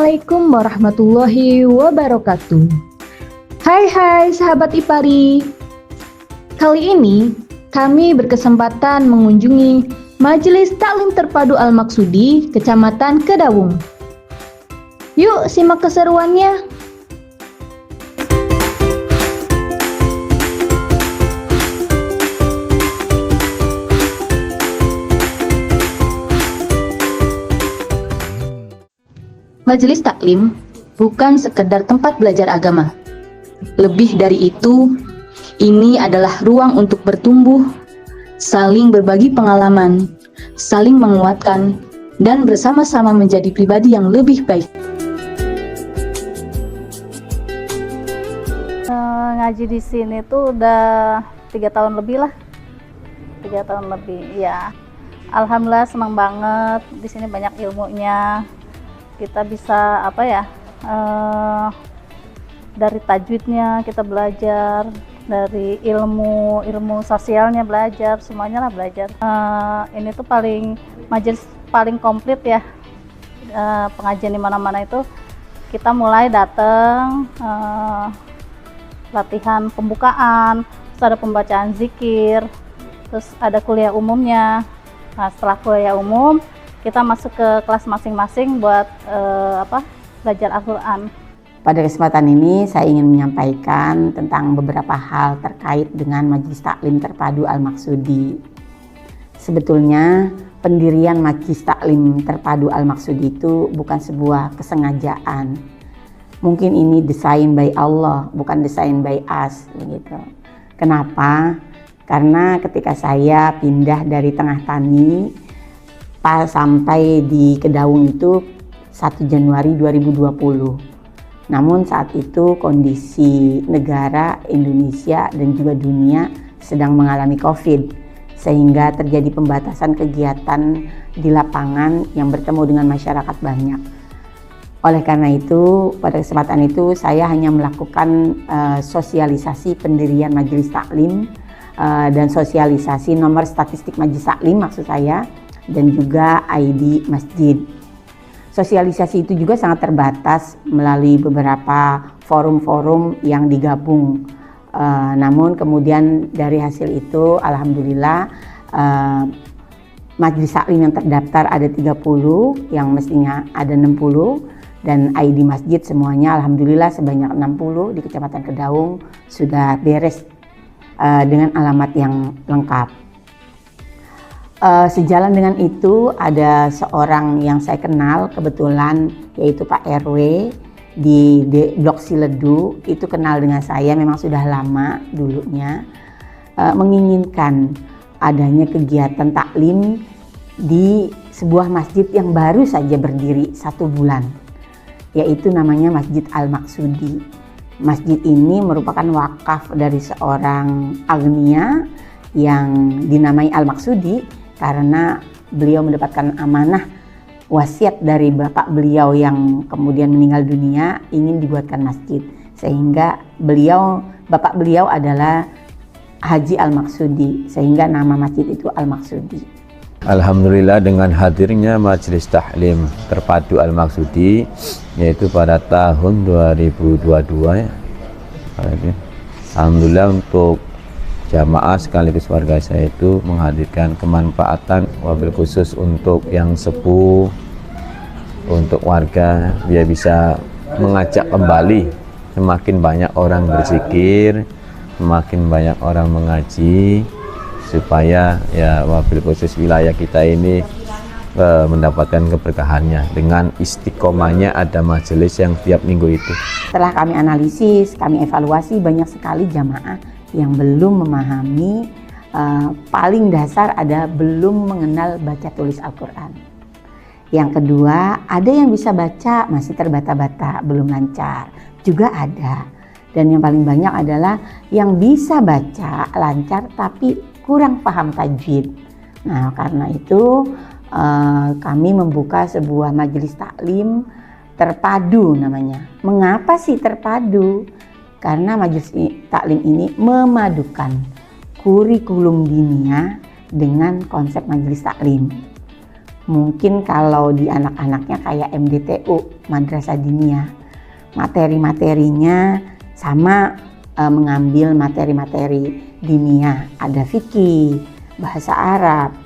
Assalamualaikum warahmatullahi wabarakatuh. Hai sahabat Ipari. Kali ini kami berkesempatan mengunjungi Majelis Taklim Terpadu Al-Maksudi, Kecamatan Kedawung. Yuk simak keseruannya. Majelis Taklim bukan sekedar tempat belajar agama. Lebih dari itu, ini adalah ruang untuk bertumbuh, saling berbagi pengalaman, saling menguatkan, dan bersama-sama menjadi pribadi yang lebih baik. Ngaji di sini tuh udah 3 tahun lebih lah. 3 tahun lebih, ya. Alhamdulillah senang banget. Di sini banyak ilmunya. Kita bisa dari tajwidnya kita belajar, dari ilmu sosialnya belajar, semuanya lah belajar. Ini tuh majelis paling komplit ya. Pengajian di mana-mana itu kita mulai datang, latihan pembukaan, terus ada pembacaan zikir, terus ada kuliah umumnya. Nah, setelah kuliah umum kita masuk ke kelas masing-masing buat belajar Al-Quran. Pada kesempatan ini saya ingin menyampaikan tentang beberapa hal terkait dengan Majelis Taklim Terpadu Al-Maksudi. Sebetulnya pendirian Majelis Taklim Terpadu Al-Maksudi itu bukan sebuah kesengajaan. Mungkin ini desain by Allah, bukan desain by us, begitu. Kenapa? Karena ketika saya pindah dari Tengah Tani sampai di Kedawung itu 1 Januari 2020. Namun saat itu kondisi negara Indonesia dan juga dunia sedang mengalami COVID, sehingga terjadi pembatasan kegiatan di lapangan yang bertemu dengan masyarakat banyak. Oleh karena itu, pada kesempatan itu saya hanya melakukan sosialisasi pendirian Majelis Taklim dan sosialisasi nomor statistik Majelis Taklim maksud saya, dan juga ID masjid. Sosialisasi itu juga sangat terbatas melalui beberapa forum-forum yang digabung. Namun kemudian dari hasil itu alhamdulillah Majelis Taklim yang terdaftar ada 30, yang mestinya ada 60, dan ID masjid semuanya alhamdulillah sebanyak 60 di Kecamatan Kedawung sudah beres dengan alamat yang lengkap. Sejalan dengan itu ada seorang yang saya kenal kebetulan, yaitu Pak RW di Blok Siledu. Itu kenal dengan saya memang sudah lama dulunya, menginginkan adanya kegiatan taklim di sebuah masjid yang baru saja berdiri 1 bulan, yaitu namanya Masjid Al-Maksudi. Masjid ini merupakan wakaf dari seorang agnia yang dinamai Al-Maksudi karena beliau mendapatkan amanah wasiat dari bapak beliau yang kemudian meninggal dunia, ingin dibuatkan masjid, sehingga bapak beliau adalah Haji Al-Maksudi, sehingga nama masjid itu Al-Maksudi. Alhamdulillah dengan hadirnya Majelis Taklim Terpadu Al-Maksudi, yaitu pada tahun 2022 ya. Alhamdulillah untuk jamaah sekaligus warga saya itu menghadirkan kemanfaatan wabil khusus untuk yang sepuh, untuk warga, biar bisa mengajak kembali semakin banyak orang berzikir, semakin banyak orang mengaji, supaya ya wabil khusus wilayah kita ini mendapatkan keberkahannya dengan istiqomahnya ada majelis yang tiap minggu itu. Setelah kami analisis, kami evaluasi, banyak sekali jamaah yang belum memahami, paling dasar ada belum mengenal baca tulis Al-Quran. Yang kedua, ada yang bisa baca masih terbata-bata, belum lancar, juga ada. Dan yang paling banyak adalah yang bisa baca lancar tapi kurang paham tajwid. Nah, karena itu kami membuka sebuah majelis taklim terpadu namanya. Mengapa sih terpadu? Karena majelis taklim ini memadukan kurikulum dinia dengan konsep majelis taklim. Mungkin kalau di anak-anaknya kayak MDTU, Madrasah Diniyah, materi-materinya sama, mengambil materi-materi diniyah, ada fikih, bahasa Arab,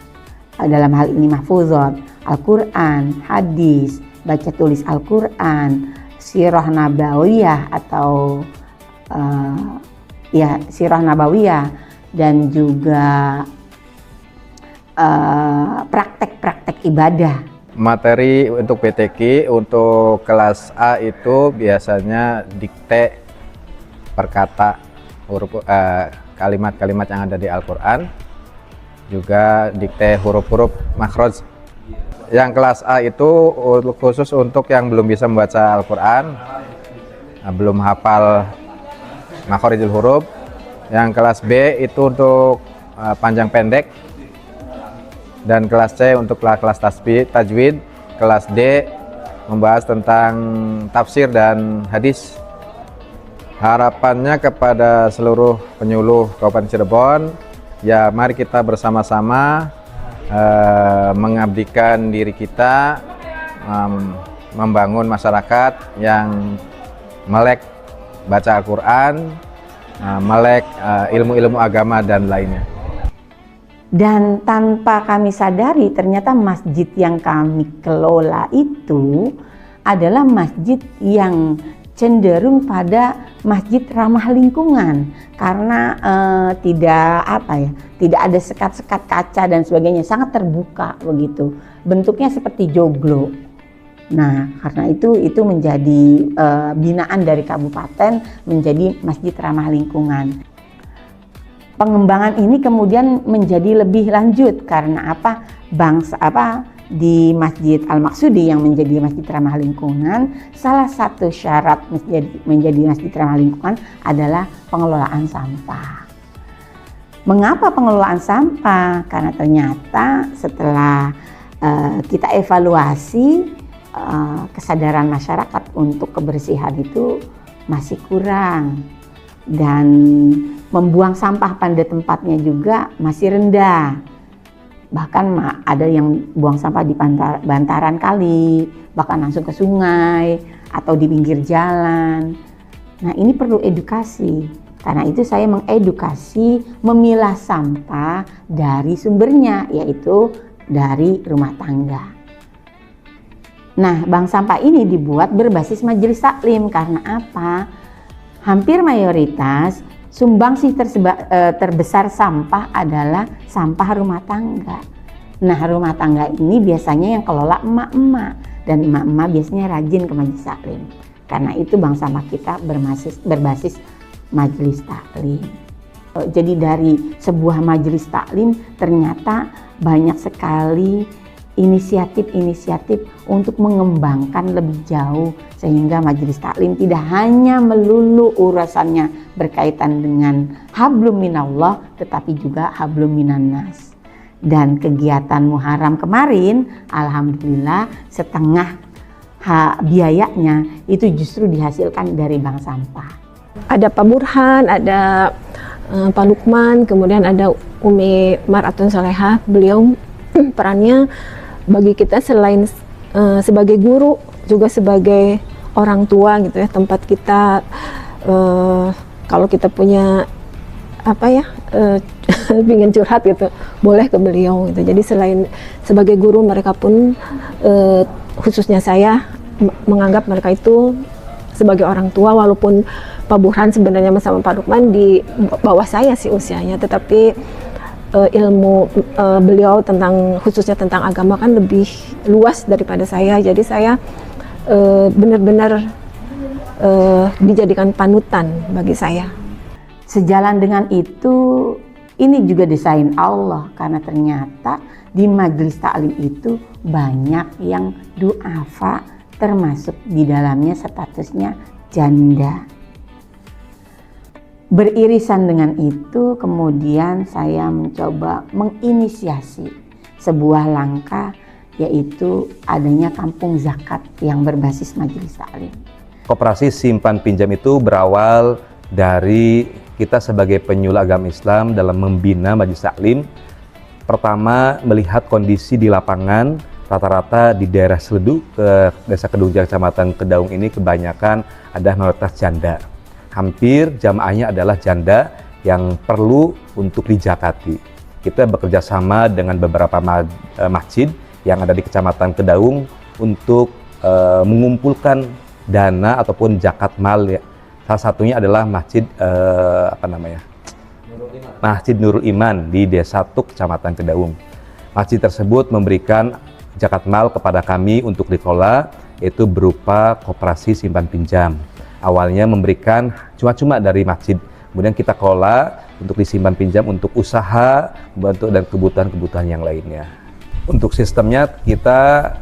dalam hal ini mahfuzat, Al-Quran, hadis, baca tulis Al-Quran, sirah nabawiyah atau sirah nabawiyah, dan juga praktek-praktek ibadah. Materi untuk PTQ untuk kelas A itu biasanya dikte perkata, kalimat-kalimat yang ada di Al-Quran, juga dikte huruf-huruf makhraj. Yang kelas A itu khusus untuk yang belum bisa membaca Al-Quran, belum hafal makhrijul huruf. Yang kelas B itu untuk panjang pendek, dan kelas C untuk kelas tajwid. Kelas D membahas tentang tafsir dan hadis. Harapannya kepada seluruh penyuluh Kabupaten Cirebon, ya mari kita bersama-sama mengabdikan diri kita, membangun masyarakat yang melek baca Al-Quran, melek ilmu-ilmu agama dan lainnya. Dan tanpa kami sadari, ternyata masjid yang kami kelola itu adalah masjid yang cenderung pada masjid ramah lingkungan, karena tidak ada sekat-sekat kaca dan sebagainya, sangat terbuka begitu, bentuknya seperti joglo. Nah, karena itu menjadi binaan dari kabupaten menjadi masjid ramah lingkungan. Pengembangan ini kemudian menjadi lebih lanjut karena di Masjid Al-Maksudi yang menjadi masjid ramah lingkungan, salah satu syarat menjadi masjid ramah lingkungan adalah pengelolaan sampah. Mengapa pengelolaan sampah? Karena ternyata setelah kita evaluasi, kesadaran masyarakat untuk kebersihan itu masih kurang, dan membuang sampah pada tempatnya juga masih rendah. Bahkan ada yang buang sampah di bantaran kali, bahkan langsung ke sungai atau di pinggir jalan. Nah, ini perlu edukasi. Karena itu saya mengedukasi memilah sampah dari sumbernya, yaitu dari rumah tangga. Nah, bank sampah ini dibuat berbasis majelis taklim. Karena apa? Hampir mayoritas sumbangsih terbesar sampah adalah sampah rumah tangga. Nah, rumah tangga ini biasanya yang kelola emak-emak, dan emak-emak biasanya rajin ke majelis taklim. Karena itu bank sampah kita berbasis majelis taklim. Jadi dari sebuah majelis taklim ternyata banyak sekali inisiatif-inisiatif untuk mengembangkan lebih jauh, sehingga majelis taklim tidak hanya melulu urusannya berkaitan dengan hablum minallah, tetapi juga hablum minannas. Dan kegiatan Muharram kemarin, alhamdulillah setengah biayanya itu justru dihasilkan dari bank sampah. Ada Pak Burhan, ada Pak Lukman, kemudian ada Umi Maratun Salehah. Beliau perannya bagi kita selain sebagai guru, juga sebagai orang tua gitu ya. Tempat kita kalau kita punya ingin curhat gitu, boleh ke beliau gitu. Jadi selain sebagai guru, mereka pun khususnya saya menganggap mereka itu sebagai orang tua, walaupun Pak Burhan sebenarnya sama Pak Lukman di bawah saya sih usianya, tetapi ilmu beliau khususnya tentang agama kan lebih luas daripada saya. Jadi saya benar-benar dijadikan panutan bagi saya. Sejalan dengan itu, ini juga desain Allah, karena ternyata di majelis taklim itu banyak yang duafa, termasuk di dalamnya statusnya janda. Beririsan dengan itu, kemudian saya mencoba menginisiasi sebuah langkah, yaitu adanya kampung zakat yang berbasis majelis taklim. Koperasi simpan pinjam itu berawal dari kita sebagai penyuluh agama Islam dalam membina majelis taklim. Pertama, melihat kondisi di lapangan rata-rata di daerah Seledu ke Desa Kedungjang Kecamatan Kedaung ini kebanyakan ada mayoritas janda. Hampir jamaahnya adalah janda yang perlu untuk dijakati. Kita bekerja sama dengan beberapa masjid yang ada di Kecamatan Kedaung untuk mengumpulkan dana ataupun zakat mal. Salah satunya adalah Masjid Masjid Nurul Iman di Desa Tuk, Kecamatan Kedaung. Masjid tersebut memberikan zakat mal kepada kami untuk dikelola, yaitu berupa koperasi simpan pinjam. Awalnya memberikan cuma-cuma dari masjid, kemudian kita kelola untuk disimpan pinjam untuk usaha, dan kebutuhan-kebutuhan yang lainnya. Untuk sistemnya kita,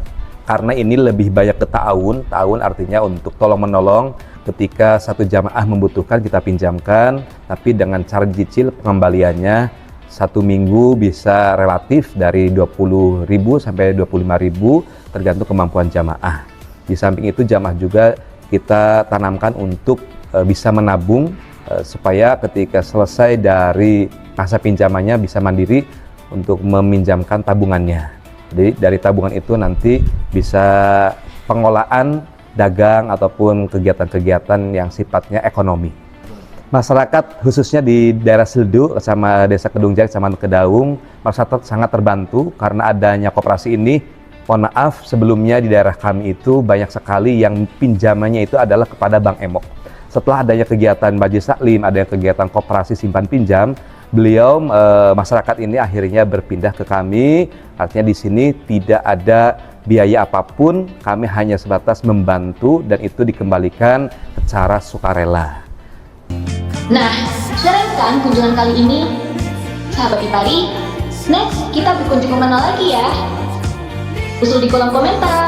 karena ini lebih banyak ke ta'awun artinya untuk tolong-menolong, ketika satu jamaah membutuhkan kita pinjamkan, tapi dengan cara cicil pengembaliannya 1 minggu bisa relatif dari 20.000 sampai 25.000 tergantung kemampuan jamaah. Di samping itu jamaah juga kita tanamkan untuk bisa menabung supaya ketika selesai dari masa pinjamannya bisa mandiri untuk meminjamkan tabungannya. Jadi dari tabungan itu nanti bisa pengolahan dagang ataupun kegiatan-kegiatan yang sifatnya ekonomi. Masyarakat khususnya di daerah Seledu sama Desa Kedungjang sama Kedaung masyarakat sangat terbantu karena adanya koperasi ini. Mohon maaf, sebelumnya di daerah kami itu banyak sekali yang pinjamannya itu adalah kepada Bank Emok. Setelah adanya kegiatan Majelis Taklim, ada kegiatan koperasi simpan pinjam, beliau masyarakat ini akhirnya berpindah ke kami. Artinya di sini tidak ada biaya apapun, kami hanya sebatas membantu dan itu dikembalikan secara sukarela. Nah, keren kan kunjungan kali ini? Sahabat Ipari, next kita berkunjung kemana lagi ya? Usul di kolom komentar.